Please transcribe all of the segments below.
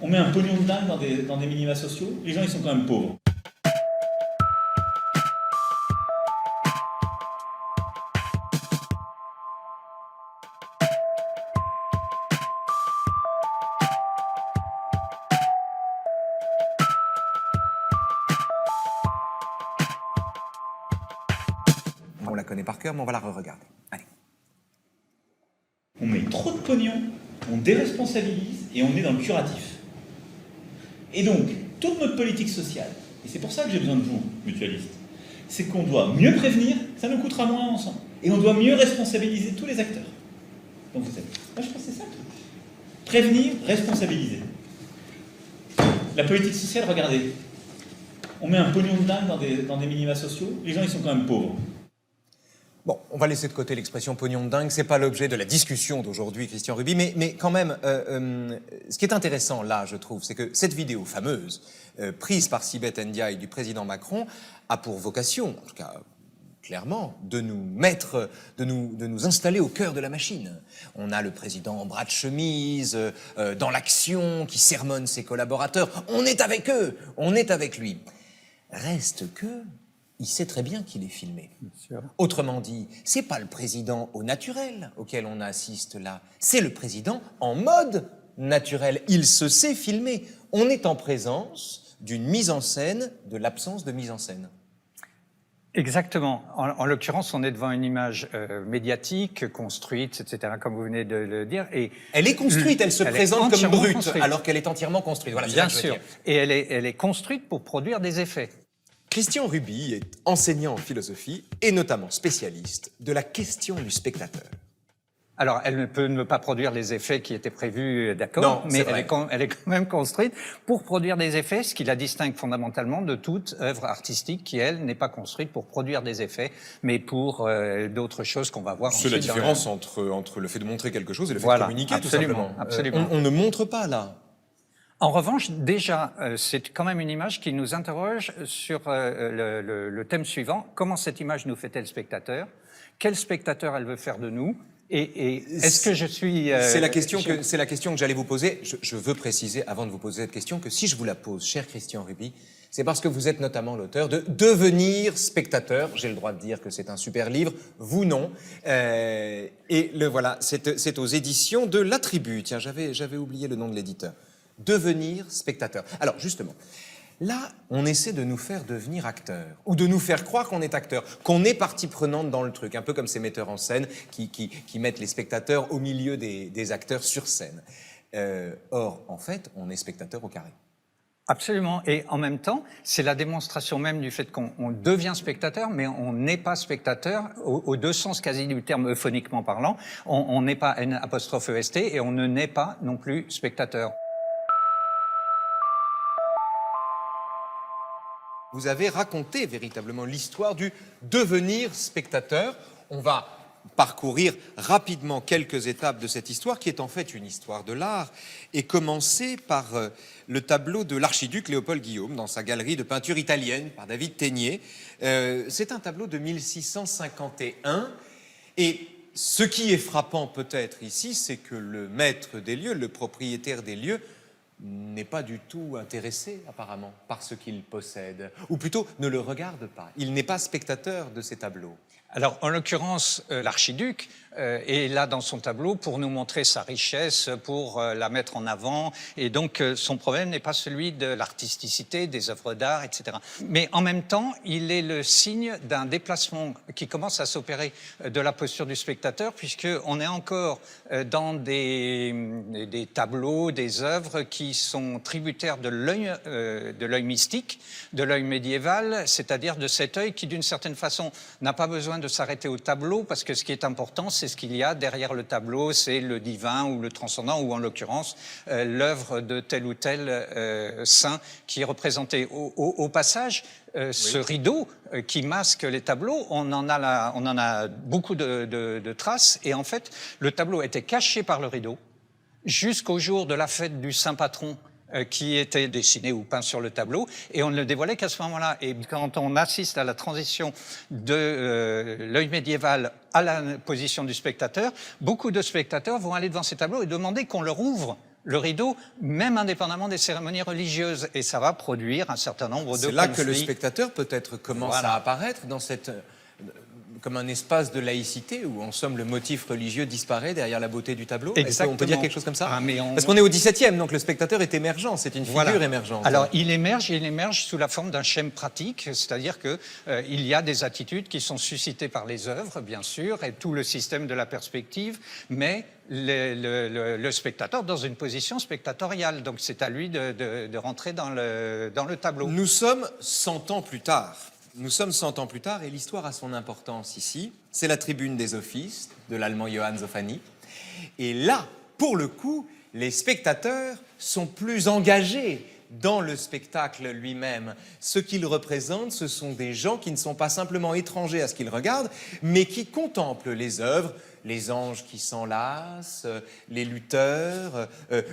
On met un pognon de dingue dans des minima sociaux, les gens ils sont quand même pauvres. On la connaît par cœur, mais on va la re-regarder. Allez. On met trop de pognon, on déresponsabilise et on est dans le curatif. Et donc, toute notre politique sociale, et c'est pour ça que j'ai besoin de vous, mutualistes, c'est qu'on doit mieux prévenir, ça nous coûtera moins ensemble. Et on doit mieux responsabiliser tous les acteurs. Donc vous savez, moi je pense que c'est ça le truc. Prévenir, responsabiliser. La politique sociale, regardez, on met un pognon de dingue dans des minima sociaux, les gens ils sont quand même pauvres. Bon, on va laisser de côté l'expression pognon de dingue, c'est pas l'objet de la discussion d'aujourd'hui, Christian Ruby, mais quand même, ce qui est intéressant là, je trouve, c'est que cette vidéo fameuse, prise par Sibeth Ndiaye du président Macron, a pour vocation, en tout cas clairement, de nous mettre, de nous installer au cœur de la machine. On a le président en bras de chemise, dans l'action, qui sermonne ses collaborateurs. On est avec eux, on est avec lui. Reste que... il sait très bien qu'il est filmé. Autrement dit, c'est pas le président au naturel auquel on assiste là, c'est le président en mode naturel. Il se sait filmer. On est en présence d'une mise en scène, de l'absence de mise en scène. Exactement. En l'occurrence, on est devant une image médiatique, construite, etc., comme vous venez de le dire. Et elle est construite, elle se présente comme brute, construite. Alors qu'elle est entièrement construite. Voilà, bien sûr. Et elle est construite pour produire des effets. Christian Ruby est enseignant en philosophie et notamment spécialiste de la question du spectateur. Alors, elle ne peut ne pas produire les effets qui étaient prévus, d'accord, mais elle est quand même construite pour produire des effets, ce qui la distingue fondamentalement de toute œuvre artistique qui, elle, n'est pas construite pour produire des effets, mais pour d'autres choses qu'on va voir ensuite. C'est la différence entre le fait de montrer quelque chose et le fait de communiquer, absolument, tout simplement. Absolument. On ne montre pas, là. En revanche, déjà, c'est quand même une image qui nous interroge sur le thème suivant. Comment cette image nous fait-elle spectateur? Quel spectateur elle veut faire de nous? Et est-ce que je suis... c'est la question que j'allais vous poser. Je veux préciser, avant de vous poser cette question, que si je vous la pose, cher Christian Ruby, c'est parce que vous êtes notamment l'auteur de Devenir spectateur. J'ai le droit de dire que c'est un super livre, vous non. Et le voilà, c'est aux éditions de La Tribu. Tiens, j'avais oublié le nom de l'éditeur. Devenir spectateur. Alors, justement, là, on essaie de nous faire devenir acteur, ou de nous faire croire qu'on est acteur, qu'on est partie prenante dans le truc, un peu comme ces metteurs en scène qui mettent les spectateurs au milieu des acteurs sur scène. Or, en fait, on est spectateur au carré. Absolument. Et en même temps, c'est la démonstration même du fait qu'on devient spectateur, mais on n'est pas spectateur aux deux sens quasi du terme euphoniquement parlant. On n'est pas N''EST et on ne naît pas non plus spectateur. Vous avez raconté véritablement l'histoire du devenir spectateur. On va parcourir rapidement quelques étapes de cette histoire, qui est en fait une histoire de l'art, et commencer par le tableau de l'archiduc Léopold Guillaume dans sa galerie de peinture italienne par David Ténier. C'est un tableau de 1651, et ce qui est frappant peut-être ici, c'est que le maître des lieux, le propriétaire des lieux, n'est pas du tout intéressé, apparemment, par ce qu'il possède. Ou plutôt, ne le regarde pas. Il n'est pas spectateur de ces tableaux. Alors, en l'occurrence, l'archiduc est là dans son tableau pour nous montrer sa richesse, pour la mettre en avant. Et donc, son problème n'est pas celui de l'artisticité, des œuvres d'art, etc. Mais en même temps, il est le signe d'un déplacement qui commence à s'opérer de la posture du spectateur, puisqu'on est encore dans des tableaux, des œuvres qui sont tributaires de l'œil mystique, de l'œil médiéval, c'est-à-dire de cet œil qui, d'une certaine façon, n'a pas besoin de s'arrêter au tableau, parce que ce qui est important, c'est ce qu'il y a derrière le tableau, c'est le divin ou le transcendant, ou en l'occurrence, l'œuvre de tel ou tel saint qui est représenté. Au passage, ce rideau qui masque les tableaux, on en a beaucoup de traces, et en fait, le tableau était caché par le rideau jusqu'au jour de la fête du saint patron, qui était dessiné ou peint sur le tableau, et on ne le dévoilait qu'à ce moment-là. Et quand on assiste à la transition de l'œil médiéval à la position du spectateur, beaucoup de spectateurs vont aller devant ces tableaux et demander qu'on leur ouvre le rideau, même indépendamment des cérémonies religieuses. Et ça va produire un certain nombre de conflits. C'est là que le spectateur peut-être commence Voilà. à apparaître dans cette... comme un espace de laïcité où, en somme, le motif religieux disparaît derrière la beauté du tableau. Est-ce qu'on peut dire quelque chose comme ça? Parce qu'on est au XVIIe, donc le spectateur est émergent, c'est une figure émergente. Alors, il émerge sous la forme d'un schème pratique, c'est-à-dire que il y a des attitudes qui sont suscitées par les œuvres, bien sûr, et tout le système de la perspective, mais le spectateur dans une position spectatoriale. Donc, c'est à lui de rentrer dans le tableau. Nous sommes 100 ans plus tard. Nous sommes 100 ans plus tard et l'histoire a son importance ici. C'est la tribune des offices de l'allemand Johann Zoffany. Et là, pour le coup, les spectateurs sont plus engagés dans le spectacle lui-même. Ce qu'ils représentent, ce sont des gens qui ne sont pas simplement étrangers à ce qu'ils regardent, mais qui contemplent les œuvres, les anges qui s'enlacent, les lutteurs,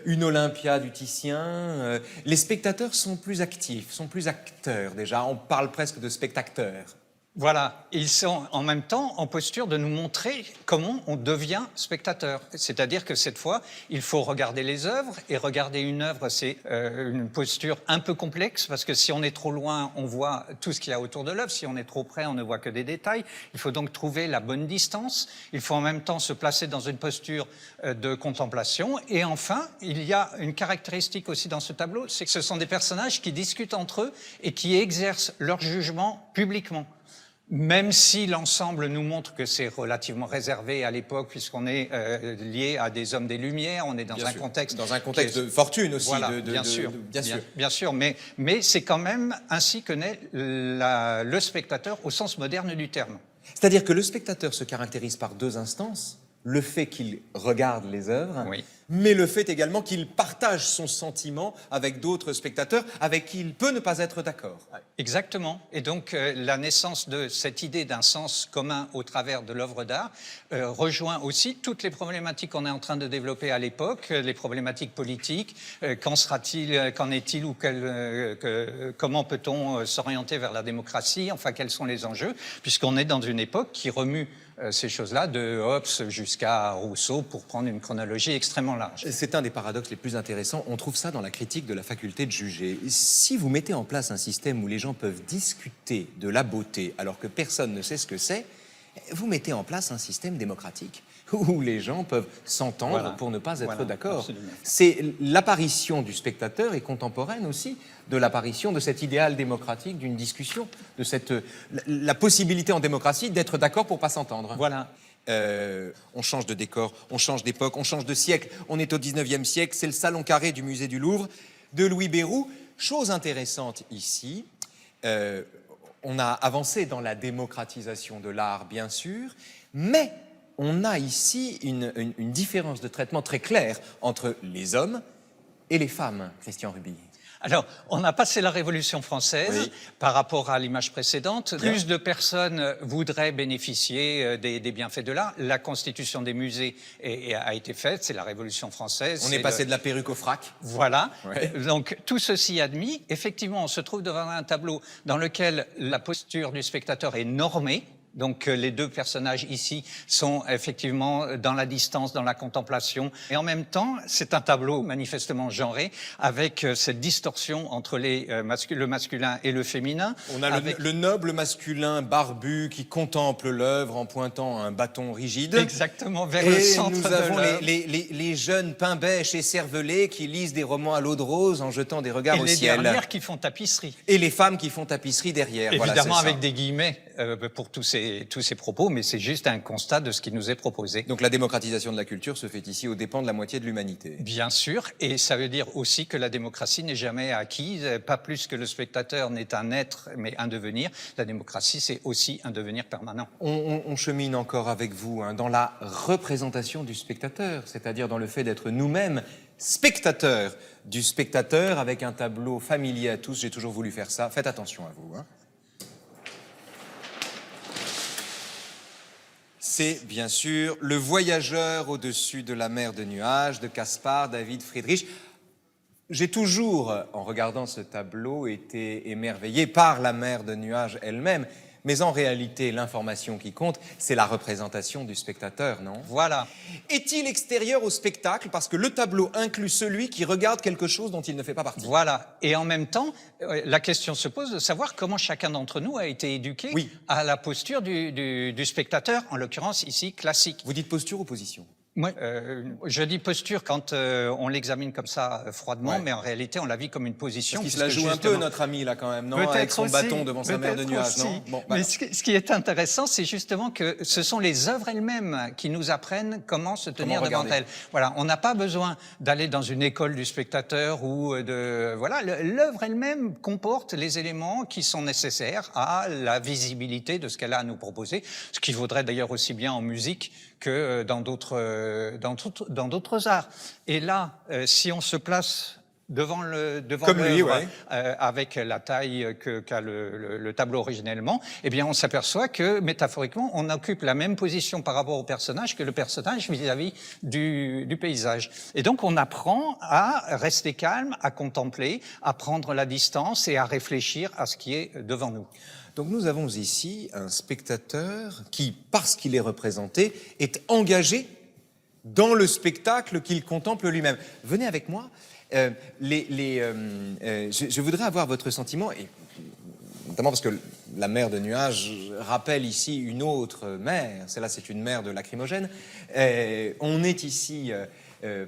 une Olympia du Titien. Les spectateurs sont plus actifs, sont plus acteurs déjà. On parle presque de spectateurs. Voilà, ils sont en même temps en posture de nous montrer comment on devient spectateur. C'est-à-dire que cette fois, il faut regarder les œuvres, et regarder une œuvre, c'est une posture un peu complexe, parce que si on est trop loin, on voit tout ce qu'il y a autour de l'œuvre. Si on est trop près, on ne voit que des détails. Il faut donc trouver la bonne distance. Il faut en même temps se placer dans une posture de contemplation. Et enfin, il y a une caractéristique aussi dans ce tableau, c'est que ce sont des personnages qui discutent entre eux et qui exercent leur jugement publiquement. Même si l'ensemble nous montre que c'est relativement réservé à l'époque, puisqu'on est lié à des hommes des Lumières, on est dans un contexte... Dans un contexte de fortune aussi. Voilà, bien sûr, mais c'est quand même ainsi que naît le spectateur au sens moderne du terme. C'est-à-dire que le spectateur se caractérise par deux instances. Le fait qu'il regarde les œuvres, oui, mais le fait également qu'il partage son sentiment avec d'autres spectateurs avec qui il peut ne pas être d'accord. Exactement. Et donc, la naissance de cette idée d'un sens commun au travers de l'œuvre d'art rejoint aussi toutes les problématiques qu'on est en train de développer à l'époque, les problématiques politiques. Qu'en sera-t-il, qu'en est-il, ou comment peut-on s'orienter vers la démocratie? Enfin, quels sont les enjeux? Puisqu'on est dans une époque qui remue ces choses-là, de Hobbes jusqu'à Rousseau, pour prendre une chronologie extrêmement large. C'est un des paradoxes les plus intéressants. On trouve ça dans la critique de la faculté de juger. Si vous mettez en place un système où les gens peuvent discuter de la beauté alors que personne ne sait ce que c'est, vous mettez en place un système démocratique où les gens peuvent s'entendre pour ne pas être d'accord. C'est l'apparition du spectateur est contemporaine aussi de l'apparition de cet idéal démocratique d'une discussion, de la possibilité en démocratie d'être d'accord pour pas s'entendre. Voilà. On change de décor, on change d'époque, on change de siècle. On est au 19e siècle, c'est le salon carré du musée du Louvre de Louis Béroux. Chose intéressante ici, on a avancé dans la démocratisation de l'art, bien sûr, mais on a ici une différence de traitement très claire entre les hommes et les femmes, Christian Ruby. Alors, on a passé la Révolution française par rapport à l'image précédente. Plus de personnes voudraient bénéficier des bienfaits de l'art. La constitution des musées a été faite, c'est la Révolution française. On est passé de la perruque au frac. Voilà. Donc, tout ceci admis, effectivement, on se trouve devant un tableau dans lequel la posture du spectateur est normée. Donc les deux personnages ici sont effectivement dans la distance, dans la contemplation. Et en même temps, c'est un tableau manifestement genré, avec cette distorsion entre le masculin et le féminin. On a le noble masculin barbu qui contemple l'œuvre en pointant un bâton rigide. Exactement, vers le centre de l'œuvre. Nous avons les jeunes pain-bêches et cervelés qui lisent des romans à l'eau de rose en jetant des regards au ciel. Et les dernières qui font tapisserie. Et les femmes qui font tapisserie derrière. Évidemment, voilà, avec des guillemets pour tous ces propos, mais c'est juste un constat de ce qui nous est proposé. Donc la démocratisation de la culture se fait ici aux dépens de la moitié de l'humanité. Bien sûr, et ça veut dire aussi que la démocratie n'est jamais acquise, pas plus que le spectateur n'est un être, mais un devenir. La démocratie, c'est aussi un devenir permanent. On chemine encore avec vous dans la représentation du spectateur, c'est-à-dire dans le fait d'être nous-mêmes spectateurs du spectateur avec un tableau familier à tous. J'ai toujours voulu faire ça. Faites attention à vous. C'est bien sûr Le Voyageur au-dessus de la mer de nuages de Caspar David Friedrich. J'ai toujours, en regardant ce tableau, été émerveillé par la mer de nuages elle-même, Mais en réalité, l'information qui compte, c'est la représentation du spectateur, non? Voilà. Est-il extérieur au spectacle parce que le tableau inclut celui qui regarde quelque chose dont il ne fait pas partie? Voilà. Et en même temps, la question se pose de savoir comment chacun d'entre nous a été éduqué Oui. à la posture du spectateur, en l'occurrence ici classique. Vous dites posture ou position? Moi, je dis posture quand on l'examine comme ça froidement, Ouais. mais en réalité, on la vit comme une position. Parce qu'il se la joue un peu, notre ami, là, quand même, non? Avec son aussi, bâton devant sa mer de peut-être nuages, aussi. non? Bon, Mais voilà. ce qui est intéressant, c'est justement que ce sont les œuvres elles-mêmes qui nous apprennent comment se tenir devant regarder. elles. Voilà, on n'a pas besoin d'aller dans une école du spectateur ou de... Voilà, l'œuvre elle-même comporte les éléments qui sont nécessaires à la visibilité de ce qu'elle a à nous proposer, ce qui vaudrait d'ailleurs aussi bien en musique que dans d'autres arts. Et là, si on se place devant Comme lui, l'œuvre, ouais. avec la taille qu'a le tableau originellement, eh bien, on s'aperçoit que, métaphoriquement, on occupe la même position par rapport au personnage que le personnage vis-à-vis du paysage. Et donc, on apprend à rester calme, à contempler, à prendre la distance et à réfléchir à ce qui est devant nous. Donc nous avons ici un spectateur qui, parce qu'il est représenté, est engagé dans le spectacle qu'il contemple lui-même. Venez avec moi. Je voudrais avoir votre sentiment, et notamment parce que la mer de nuages rappelle ici une autre mer. Celle-là, c'est une mer de lacrymogène. On est ici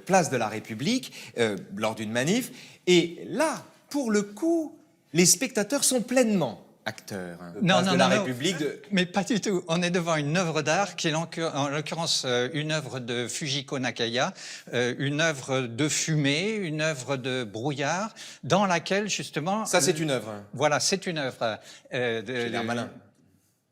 place de la République lors d'une manif, et là, pour le coup, les spectateurs sont pleinement acteurs. Place de la République. Mais pas du tout. On est devant une œuvre d'art qui est en l'occurrence une œuvre de Fujiko Nakaya, une œuvre de fumée, une œuvre de brouillard, dans laquelle justement... Ça, c'est une œuvre. Voilà, c'est une œuvre. J'ai l'air malin.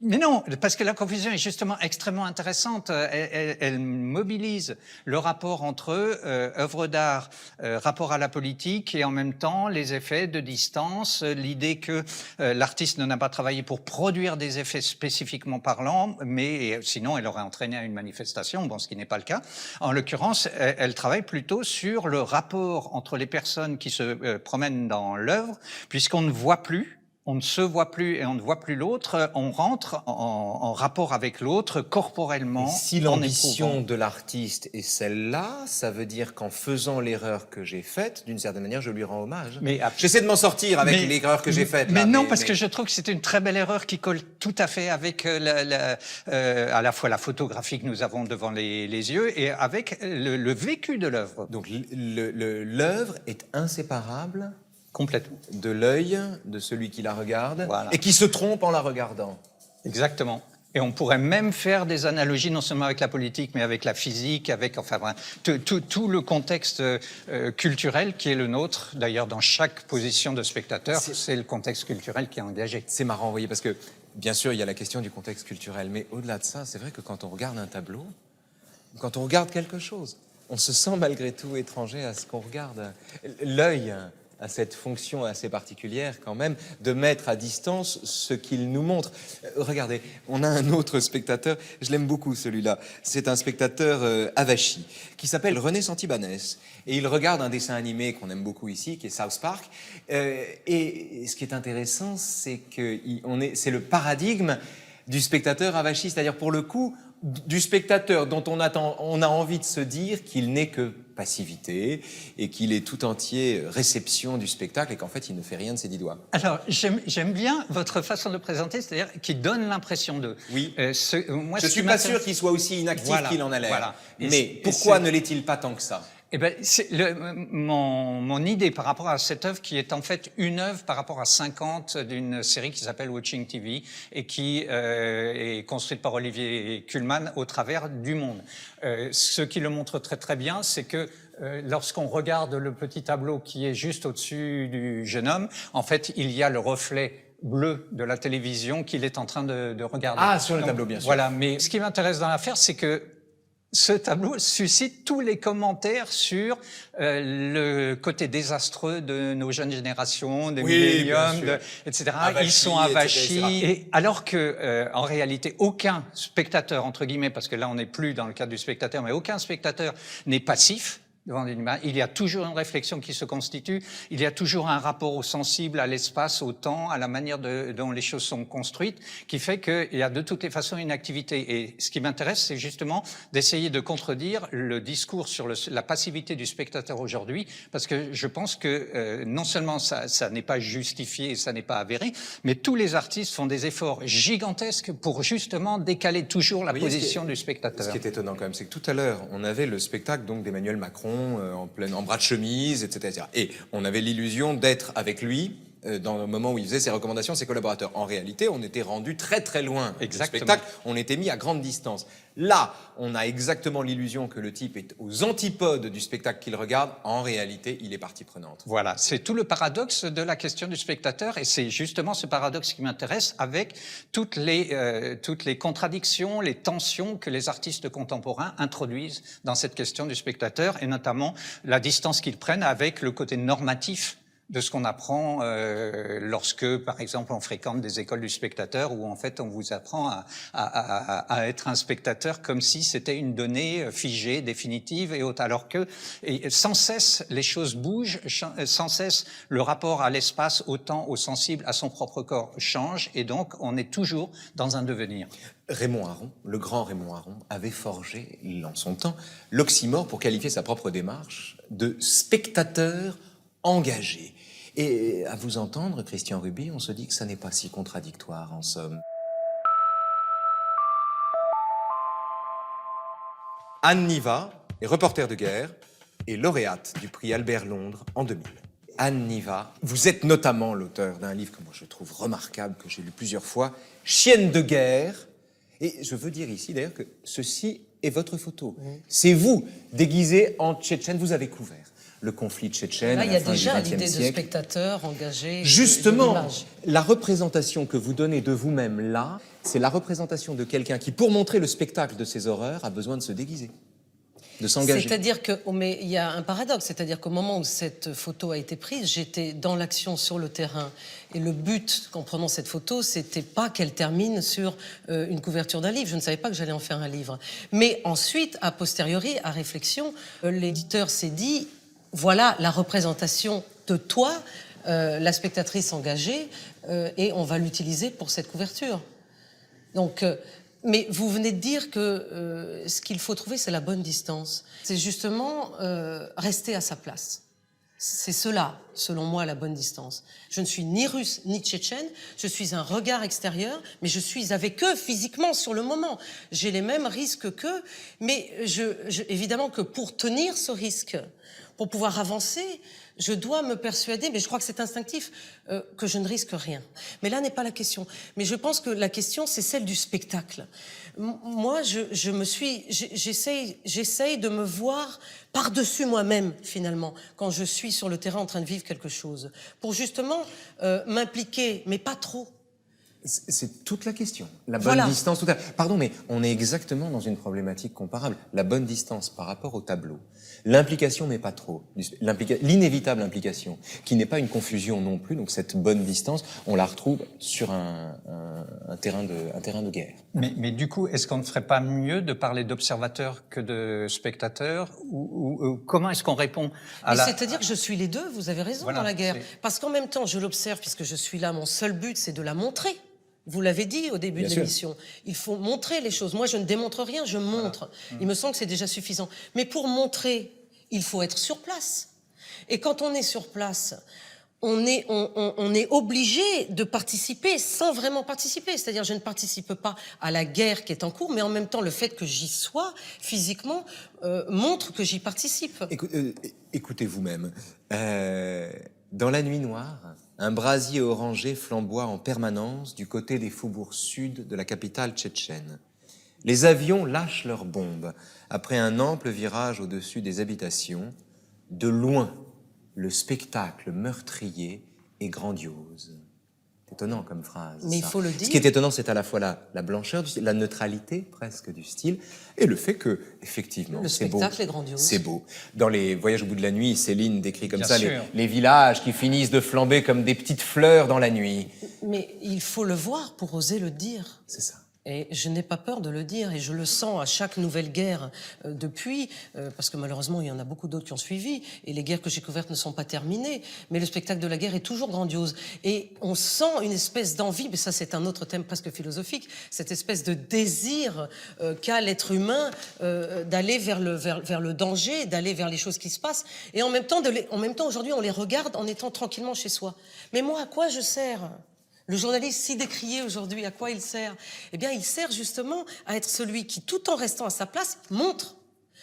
Mais non, parce que la confusion est justement extrêmement intéressante. Elle mobilise le rapport entre œuvres d'art, rapport à la politique et en même temps les effets de distance, l'idée que l'artiste n'a pas travaillé pour produire des effets spécifiquement parlant, mais sinon elle aurait entraîné à une manifestation, bon, ce qui n'est pas le cas. En l'occurrence, elle travaille plutôt sur le rapport entre les personnes qui se promènent dans l'œuvre, puisqu'on ne voit plus. On ne se voit plus et on ne voit plus l'autre, on rentre en rapport avec l'autre corporellement. Et si l'ambition de l'artiste est celle-là, ça veut dire qu'en faisant l'erreur que j'ai faite, d'une certaine manière, je lui rends hommage. J'essaie de m'en sortir avec l'erreur que j'ai faite. Mais non, parce que je trouve que c'est une très belle erreur qui colle tout à fait avec à la fois la photographie que nous avons devant les yeux et avec le vécu de l'œuvre. Donc l'œuvre est inséparable complètement de l'œil de celui qui la regarde, voilà. Et qui se trompe en la regardant. Exactement. Et on pourrait même faire des analogies non seulement avec la politique, mais avec la physique, avec enfin tout le contexte culturel qui est le nôtre. D'ailleurs, dans chaque position de spectateur, c'est le contexte culturel qui est engagé. C'est marrant, vous voyez, parce que bien sûr, il y a la question du contexte culturel, mais au-delà de ça, c'est vrai que quand on regarde un tableau, quand on regarde quelque chose, on se sent malgré tout étranger à ce qu'on regarde. L'œil à cette fonction assez particulière quand même, de mettre à distance ce qu'il nous montre. Regardez, on a un autre spectateur, je l'aime beaucoup celui-là, c'est un spectateur avachi, qui s'appelle René Santibanès, et il regarde un dessin animé qu'on aime beaucoup ici, qui est South Park, et ce qui est intéressant, c'est que c'est le paradigme du spectateur avachi, c'est-à-dire pour le coup, du spectateur dont on a envie de se dire qu'il n'est que passivité et qu'il est tout entier réception du spectacle et qu'en fait il ne fait rien de ses 10 doigts. Alors j'aime bien votre façon de présenter, c'est-à-dire qui donne l'impression de... Oui. Moi, je suis pas sûr qu'il soit aussi inactif qu'il en a l'air. Voilà. Mais pourquoi ne l'est-il pas tant que ça? Eh ben, mon idée par rapport à cette œuvre qui est en fait une œuvre par rapport à 50 d'une série qui s'appelle Watching TV et qui est construite par Olivier Kuhlmann au travers du monde. Ce qui le montre très très bien, c'est que lorsqu'on regarde le petit tableau qui est juste au-dessus du jeune homme, en fait, il y a le reflet bleu de la télévision qu'il est en train de regarder. Ah, sur le tableau, bien sûr. Voilà, mais ce qui m'intéresse dans l'affaire, c'est que ce tableau suscite tous les commentaires sur le côté désastreux de nos jeunes générations, des milléniums, etc. Avachis, ils sont avachis. etc. Et alors que, en réalité, aucun spectateur, entre guillemets, parce que là, on n'est plus dans le cadre du spectateur, mais aucun spectateur n'est passif. devant une image. Il y a toujours une réflexion qui se constitue, il y a toujours un rapport au sensible, à l'espace, au temps, à la manière dont les choses sont construites, qui fait qu'il y a de toutes les façons une activité. Et ce qui m'intéresse, c'est justement d'essayer de contredire le discours sur la passivité du spectateur aujourd'hui, parce que je pense que non seulement ça n'est pas justifié, ça n'est pas avéré, mais tous les artistes font des efforts gigantesques pour justement décaler toujours la position du spectateur. Ce qui est étonnant quand même, c'est que tout à l'heure, on avait le spectacle donc d'Emmanuel Macron en bras de chemise, etc. Et on avait l'illusion d'être avec lui dans le moment où il faisait ses recommandations, ses collaborateurs. En réalité, on était rendu très très loin du spectacle, on était mis à grande distance. Là, on a exactement l'illusion que le type est aux antipodes du spectacle qu'il regarde. En réalité, il est partie prenante. Voilà, c'est tout le paradoxe de la question du spectateur, et c'est justement ce paradoxe qui m'intéresse, avec toutes les contradictions, les tensions que les artistes contemporains introduisent dans cette question du spectateur, et notamment la distance qu'ils prennent avec le côté normatif de ce qu'on apprend lorsque, par exemple, on fréquente des écoles du spectateur, où en fait on vous apprend à être un spectateur comme si c'était une donnée figée, définitive et autre. Alors que sans cesse les choses bougent, sans cesse le rapport à l'espace, au temps, au sensible, à son propre corps change, et donc on est toujours dans un devenir. Raymond Aron, le grand Raymond Aron, avait forgé en son temps l'oxymore pour qualifier sa propre démarche de spectateur engagé. Et à vous entendre, Christian Ruby, on se dit que ça n'est pas si contradictoire, en somme. Anne Niva est reporter de guerre et lauréate du prix Albert Londres en 2000. Anne Niva, vous êtes notamment l'auteur d'un livre que moi je trouve remarquable, que j'ai lu plusieurs fois, Chienne de guerre. Et je veux dire ici d'ailleurs que ceci est votre photo. C'est vous, déguisé en Tchétchène, vous avez couvert le conflit tchétchène. Là, à il y la a fin déjà du l'idée XXe de siècle. spectateur engagé. Justement, la représentation que vous donnez de vous-même là, c'est la représentation de quelqu'un qui, pour montrer le spectacle de ses horreurs, a besoin de se déguiser, de s'engager. C'est-à-dire que, mais il y a un paradoxe, c'est-à-dire qu'au moment où cette photo a été prise, j'étais dans l'action sur le terrain. Et le but, en prenant cette photo, c'était pas qu'elle termine sur une couverture d'un livre. Je ne savais pas que j'allais en faire un livre. Mais ensuite, a posteriori, à réflexion, l'éditeur s'est dit, voilà la représentation de toi, la spectatrice engagée, et on va l'utiliser pour cette couverture. Donc, mais vous venez de dire que ce qu'il faut trouver, c'est la bonne distance. C'est justement rester à sa place. C'est cela, selon moi, la bonne distance. Je ne suis ni russe ni tchétchène, je suis un regard extérieur, mais je suis avec eux physiquement sur le moment. J'ai les mêmes risques qu'eux, mais évidemment que pour tenir ce risque, pour pouvoir avancer, je dois me persuader, mais je crois que c'est instinctif, que je ne risque rien. Mais là n'est pas la question. Mais je pense que la question, c'est celle du spectacle. Moi, j'essaye de me voir par-dessus moi-même, finalement, quand je suis sur le terrain en train de vivre quelque chose, pour justement m'impliquer, mais pas trop. C'est toute la question. La bonne distance. Pardon, mais on est exactement dans une problématique comparable. La bonne distance par rapport au tableau. L'implication, mais pas trop. L'inévitable implication, qui n'est pas une confusion non plus. Donc cette bonne distance, on la retrouve sur un terrain de guerre. Mais du coup, est-ce qu'on ne ferait pas mieux de parler d'observateur que de spectateur, ou comment est-ce qu'on répond à C'est-à-dire que je suis les deux, vous avez raison, dans la guerre. Parce qu'en même temps, je l'observe, puisque je suis là, mon seul but, c'est de la montrer. Vous l'avez dit au début de l'émission. Il faut montrer les choses. Moi, je ne démontre rien, je montre. Il me semble que c'est déjà suffisant. Mais pour montrer, il faut être sur place. Et quand on est sur place, on est obligé de participer sans vraiment participer. C'est-à-dire, je ne participe pas à la guerre qui est en cours, mais en même temps, le fait que j'y sois physiquement montre que j'y participe. Écoutez vous-même. Dans la nuit noire, un brasier orangé flamboie en permanence du côté des faubourgs sud de la capitale tchétchène. Les avions lâchent leurs bombes. Après un ample virage au-dessus des habitations, de loin, le spectacle meurtrier est grandiose. C'est étonnant comme phrase. Mais il faut le dire. Ce qui est étonnant, c'est à la fois la blancheur du style, la neutralité presque du style, et le fait que, effectivement, c'est beau. Le spectacle est grandiose. C'est beau. Dans les Voyages au bout de la nuit, Céline décrit comme ça les villages qui finissent de flamber comme des petites fleurs dans la nuit. Mais il faut le voir pour oser le dire. C'est ça. Et je n'ai pas peur de le dire, et je le sens à chaque nouvelle guerre depuis, parce que malheureusement, il y en a beaucoup d'autres qui ont suivi, et les guerres que j'ai couvertes ne sont pas terminées, mais le spectacle de la guerre est toujours grandiose. Et on sent une espèce d'envie, mais ça c'est un autre thème presque philosophique, cette espèce de désir qu'a l'être humain d'aller vers le danger, d'aller vers les choses qui se passent, et en même temps, aujourd'hui, on les regarde en étant tranquillement chez soi. Mais moi, à quoi je sers ? Le journaliste si décrié aujourd'hui, à quoi il sert ? Eh bien, il sert justement à être celui qui, tout en restant à sa place, montre,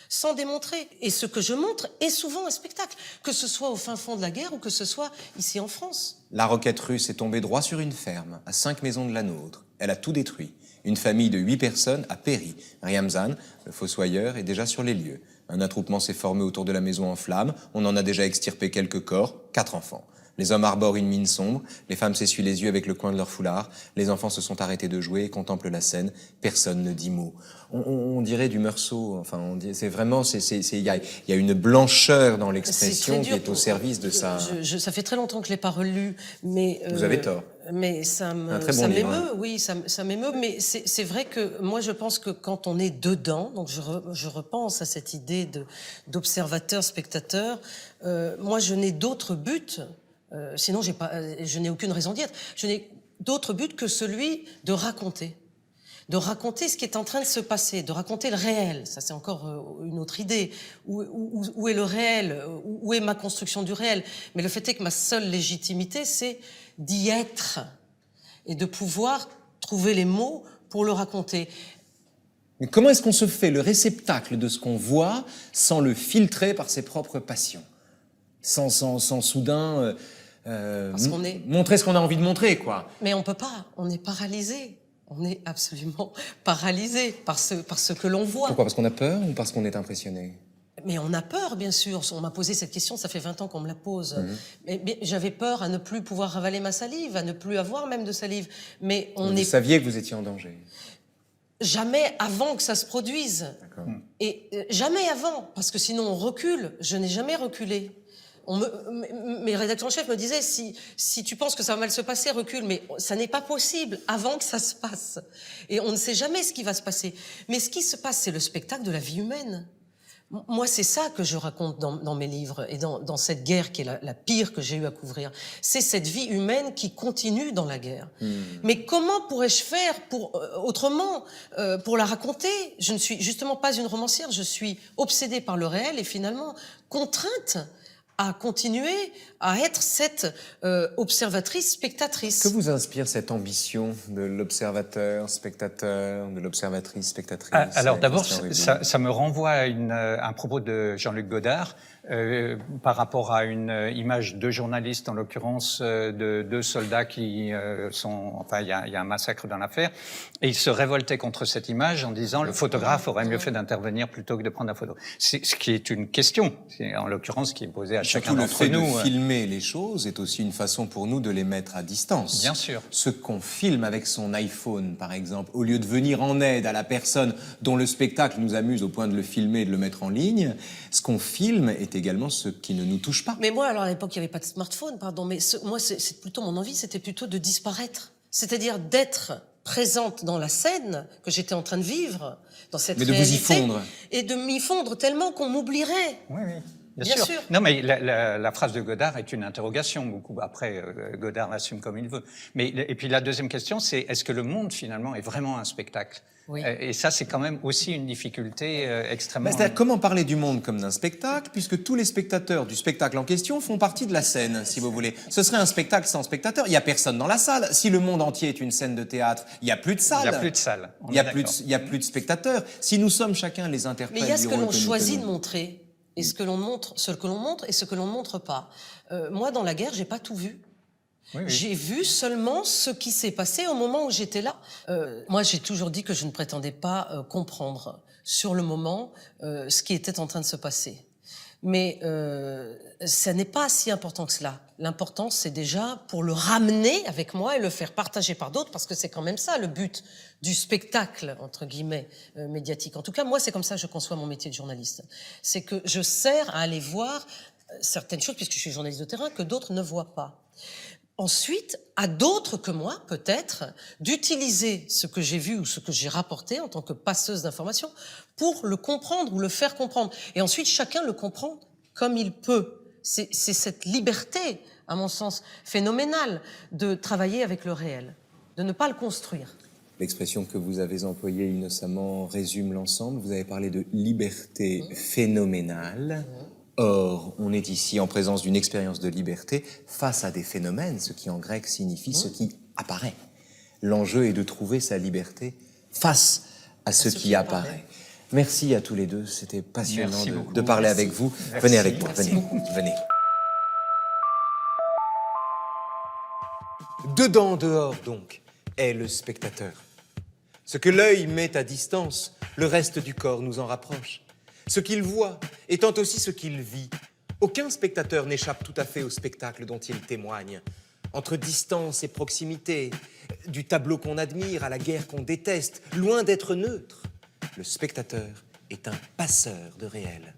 sans démontrer. Et ce que je montre est souvent un spectacle, que ce soit au fin fond de la guerre ou que ce soit ici en France. La roquette russe est tombée droit sur une ferme, à 5 maisons de la nôtre. Elle a tout détruit. Une famille de 8 personnes a péri. Riamzan, le fossoyeur, est déjà sur les lieux. Un attroupement s'est formé autour de la maison en flammes. On en a déjà extirpé quelques corps, 4 enfants. Les hommes arborent une mine sombre, les femmes s'essuient les yeux avec le coin de leur foulard, les enfants se sont arrêtés de jouer et contemplent la scène, personne ne dit mot. On dirait du Meursault, enfin, c'est vraiment, il y a une blancheur dans l'expression qui est au service de ça. Ça fait très longtemps que je l'ai pas relu, mais... Vous avez tort. Mais ça m'émeut, oui, ça m'émeut, mais c'est vrai que moi je pense que quand on est dedans, donc je repense à cette idée d'observateur, spectateur, moi je n'ai d'autre but, sinon je n'ai aucune raison d'y être, je n'ai d'autre but que celui de raconter ce qui est en train de se passer, de raconter le réel. Ça, c'est encore une autre idée. Où est le réel ? Où est ma construction du réel ? Mais le fait est que ma seule légitimité, c'est d'y être et de pouvoir trouver les mots pour le raconter. Mais comment est-ce qu'on se fait le réceptacle de ce qu'on voit sans le filtrer par ses propres passions ? Sans soudain montrer ce qu'on a envie de montrer, quoi. Mais on peut pas, on est paralysé. On est absolument paralysé par ce que l'on voit. Pourquoi ? Parce qu'on a peur ou parce qu'on est impressionné ? Mais on a peur, bien sûr. On m'a posé cette question, ça fait 20 ans qu'on me la pose. Mais j'avais peur à ne plus pouvoir avaler ma salive, à ne plus avoir même de salive. Mais Vous saviez que vous étiez en danger ? Jamais avant que ça se produise. D'accord. Et jamais avant, parce que sinon on recule. Je n'ai jamais reculé. Mes rédacteurs en chef me disaient, si tu penses que ça va mal se passer, recule. Mais ça n'est pas possible avant que ça se passe. Et on ne sait jamais ce qui va se passer. Mais ce qui se passe, c'est le spectacle de la vie humaine. Moi, c'est ça que je raconte dans mes livres et dans cette guerre qui est la pire que j'ai eu à couvrir. C'est cette vie humaine qui continue dans la guerre. Mais comment pourrais-je faire autrement pour la raconter ? Je ne suis justement pas une romancière, je suis obsédée par le réel et finalement contrainte à continuer à être cette observatrice, spectatrice. Que vous inspire cette ambition de l'observateur, spectateur, de l'observatrice, spectatrice ? Alors d'abord, ça me renvoie à un propos de Jean-Luc Godard par rapport à une image de journalistes, en l'occurrence de 2 soldats qui il y a un massacre dans l'affaire, et il se révoltait contre cette image en disant le photographe aurait mieux fait d'intervenir plutôt que de prendre la photo. C'est ce qui est une question, en l'occurrence, qui est posée à chacun d'entre nous. Surtout le fait de filmer les choses est aussi une façon pour nous de les mettre à distance. Bien sûr. Ce qu'on filme avec son iPhone, par exemple, au lieu de venir en aide à la personne dont le spectacle nous amuse au point de le filmer et de le mettre en ligne, ce qu'on filme est également ce qui ne nous touche pas. Mais moi, alors à l'époque, il n'y avait pas de smartphone, pardon, mais moi, c'est plutôt mon envie, c'était plutôt de disparaître. C'est-à-dire d'être présente dans la scène que j'étais en train de vivre, dans cette réalité. Mais de vous y fondre. Et de m'y fondre tellement qu'on m'oublierait. Oui, oui. Bien sûr. Non, mais la phrase de Godard est une interrogation. Beaucoup après, Godard l'assume comme il veut. Et puis la deuxième question, c'est est-ce que le monde finalement est vraiment un spectacle ? Oui. Et ça, c'est quand même aussi une difficulté extrêmement. C'est-à-dire comment parler du monde comme d'un spectacle, puisque tous les spectateurs du spectacle en question font partie de la scène, si vous voulez. Ce serait un spectacle sans spectateurs. Il n'y a personne dans la salle. Si le monde entier est une scène de théâtre, il n'y a plus de salle. Il n'y a plus de salle. Il n'y a plus de spectateurs. Si nous sommes chacun les interprètes. Mais il y a ce que l'on choisit de montrer. Et ce que l'on montre et ce que l'on ne montre pas. Moi, dans la guerre, j'ai pas tout vu. Oui, oui. J'ai vu seulement ce qui s'est passé au moment où j'étais là. Moi, j'ai toujours dit que je ne prétendais pas comprendre sur le moment ce qui était en train de se passer. Mais ça n'est pas si important que cela. L'important, c'est déjà pour le ramener avec moi et le faire partager par d'autres, parce que c'est quand même ça le but du spectacle, entre guillemets, médiatique. En tout cas, moi, c'est comme ça que je conçois mon métier de journaliste. C'est que je sers à aller voir certaines choses, puisque je suis journaliste de terrain, que d'autres ne voient pas. ensuite, à d'autres que moi, peut-être, d'utiliser ce que j'ai vu ou ce que j'ai rapporté en tant que passeuse d'informations pour le comprendre ou le faire comprendre. Et ensuite, chacun le comprend comme il peut. C'est cette liberté, à mon sens, phénoménale de travailler avec le réel, de ne pas le construire. L'expression que vous avez employée innocemment résume l'ensemble. Vous avez parlé de liberté phénoménale. Or, on est ici en présence d'une expérience de liberté face à des phénomènes, ce qui en grec signifie ce qui apparaît. L'enjeu est de trouver sa liberté face à ce qui apparaît. Merci à tous les deux, c'était passionnant de parler avec vous. Merci. Venez avec moi, Merci venez, beaucoup. venez. Dedans, dehors donc, est le spectateur. Ce que l'œil met à distance, le reste du corps nous en rapproche. Ce qu'il voit étant aussi ce qu'il vit. Aucun spectateur n'échappe tout à fait au spectacle dont il témoigne. Entre distance et proximité, du tableau qu'on admire à la guerre qu'on déteste, loin d'être neutre, le spectateur est un passeur de réel.